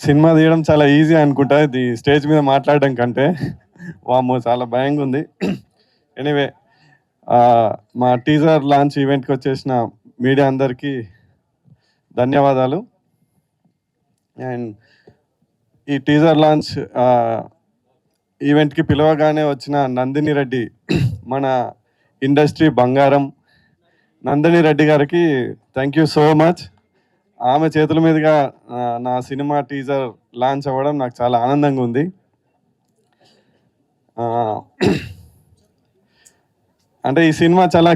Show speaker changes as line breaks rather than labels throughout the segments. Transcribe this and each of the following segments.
Cinema తీయడం చాలా easy అనుకుంటా. ఇది స్టేజ్ మీద మాట్లాడడం కంటే. వామ్మో! చాలా భయంగా ఉంది. ఎనీవే మా టీజర్ లాంచ్ ఈవెంట్‌కి వచ్చేసిన మీడియా అందరికీ ధన్యవాదాలు. అండ్ ఈ టీజర్ లాంచ్ ఈవెంట్‌కి పిలవగానే వచ్చిన నందిని రెడ్డి, మన ఇండస్ట్రీ బంగారం నందిని రెడ్డి గారికి థ్యాంక్ యూ సో మచ్. ఆమె చేతుల మీదుగా నా సినిమా టీజర్ లాంచ్ అవ్వడం నాకు చాలా ఆనందంగా ఉంది. అంటే ఈ సినిమా చాలా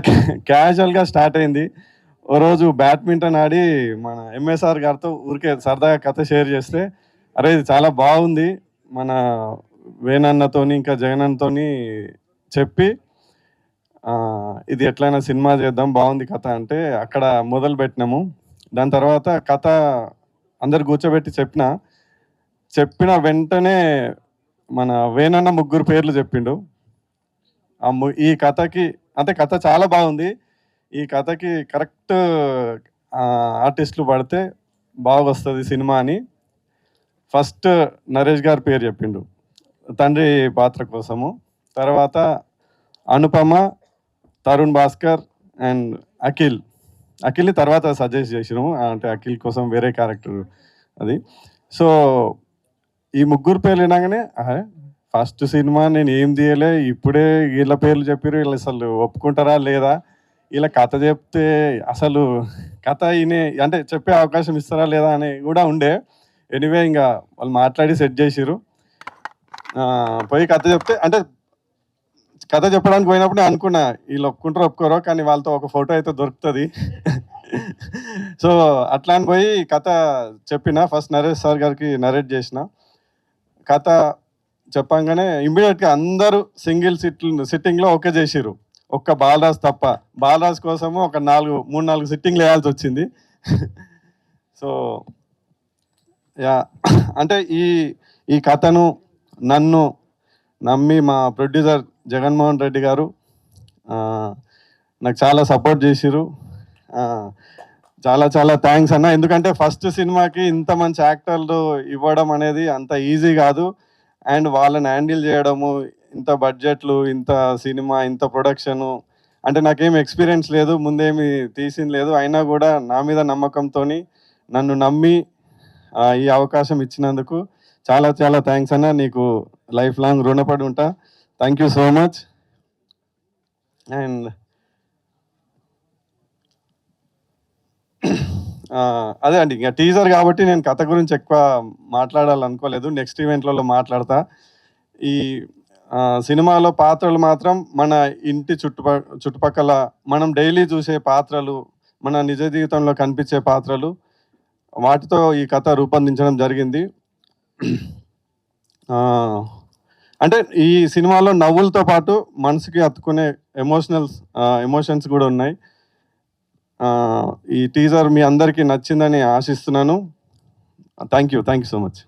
క్యాజువల్గా స్టార్ట్ అయింది. ఓ రోజు బ్యాడ్మింటన్ ఆడి మన ఎంఎస్ఆర్ గారితో ఊరికే సరదాగా కథ షేర్ చేస్తే, అరే ఇది చాలా బాగుంది, మన వేణన్నతోని ఇంకా జగనన్నతోని చెప్పి ఇది ఎట్లయినా సినిమా చేద్దాం, బాగుంది కథ అంటే అక్కడ మొదలు పెట్టినాము. దాని తర్వాత కథ అందరు కూర్చోబెట్టి చెప్పిన వెంటనే మన వేణన్న ముగ్గురు పేర్లు చెప్పిండు. ఈ కథకి అంటే కథ చాలా బాగుంది, ఈ కథకి కరెక్ట్ ఆర్టిస్టులు పడితే బాగొస్తుంది సినిమా అని ఫస్ట్ నరేష్ గారి పేరు చెప్పిండు తండ్రి పాత్ర కోసము. తర్వాత అనుపమ, తరుణ్ భాస్కర్ అండ్ అఖిల్ని తర్వాత సజెస్ట్ చేసినాము, అంటే అఖిల్ కోసం వేరే క్యారెక్టర్ అది. సో ఈ ముగ్గురు పేర్లు వినగానే ఫస్ట్ సినిమా నేను ఏం తీయలే, ఇప్పుడే వీళ్ళ పేర్లు చెప్పారు, వీళ్ళు అసలు ఒప్పుకుంటారా లేదా, ఇలా కథ చెప్తే అసలు కథ అంటే చెప్పే అవకాశం ఇస్తారా లేదా అని కూడా ఉండే. ఎనీవే ఇంకా వాళ్ళు మాట్లాడి సెట్ చేసిరు. పోయి కథ చెప్తే అంటే కథ చెప్పడానికి పోయినప్పుడు నేను అనుకున్నా వీళ్ళు ఒప్పుకోరో, కానీ వాళ్ళతో ఒక ఫోటో అయితే దొరుకుతుంది. సో అట్లా అని పోయి కథ చెప్పిన. ఫస్ట్ నరేష్ సార్ గారికి నరేట్ చేసిన. కథ చెప్పంగానే ఇమ్మీడియట్గా అందరూ సింగిల్ సిట్టింగ్లో ఓకే చేసిరు, ఒక్క బాలరాజ్ తప్ప. బాలరాజ్ కోసము ఒక 3-4 సిట్టింగ్లు వేయాల్సి వచ్చింది. సో యా, అంటే ఈ కథను నన్ను నమ్మి మా ప్రొడ్యూసర్ జగన్మోహన్ రెడ్డి గారు నాకు చాలా సపోర్ట్ చేసిరు. చాలా చాలా థ్యాంక్స్ అన్న. ఎందుకంటే ఫస్ట్ సినిమాకి ఇంత మంచి యాక్టర్లు ఇవ్వడం అనేది అంత ఈజీ కాదు. అండ్ వాళ్ళని హ్యాండిల్ చేయడము, ఇంత బడ్జెట్లు, ఇంత సినిమా, ఇంత ప్రొడక్షను, అంటే నాకేం ఎక్స్పీరియన్స్ లేదు, ముందేమి తీసింది లేదు. అయినా కూడా నా మీద నమ్మకంతో నన్ను నమ్మి ఈ అవకాశం ఇచ్చినందుకు చాలా చాలా థ్యాంక్స్ అన్న. నీకు లైఫ్ లాంగ్ రుణపడి ఉంటా. Thank you so much. And అదే అండి, ఇంకా టీజర్ కాబట్టి నేను కథ గురించి ఎక్కువ మాట్లాడాలనుకోలేదు, నెక్స్ట్ ఈవెంట్లలో మాట్లాడతా. ఈ సినిమాలో పాత్రలు మాత్రం మన ఇంటి చుట్టుపక్కల మనం డైలీ చూసే పాత్రలు, మన నిజ జీవితంలో కనిపించే పాత్రలు, వాటితో ఈ కథ రూపొందించడం జరిగింది. అంటే ఈ సినిమాలో నవ్వులతో పాటు మనసుకి హత్తుకునే ఎమోషన్స్ కూడా ఉన్నాయి. ఈ టీజర్ మీ అందరికీ నచ్చిందని ఆశిస్తున్నాను. Thank you so much.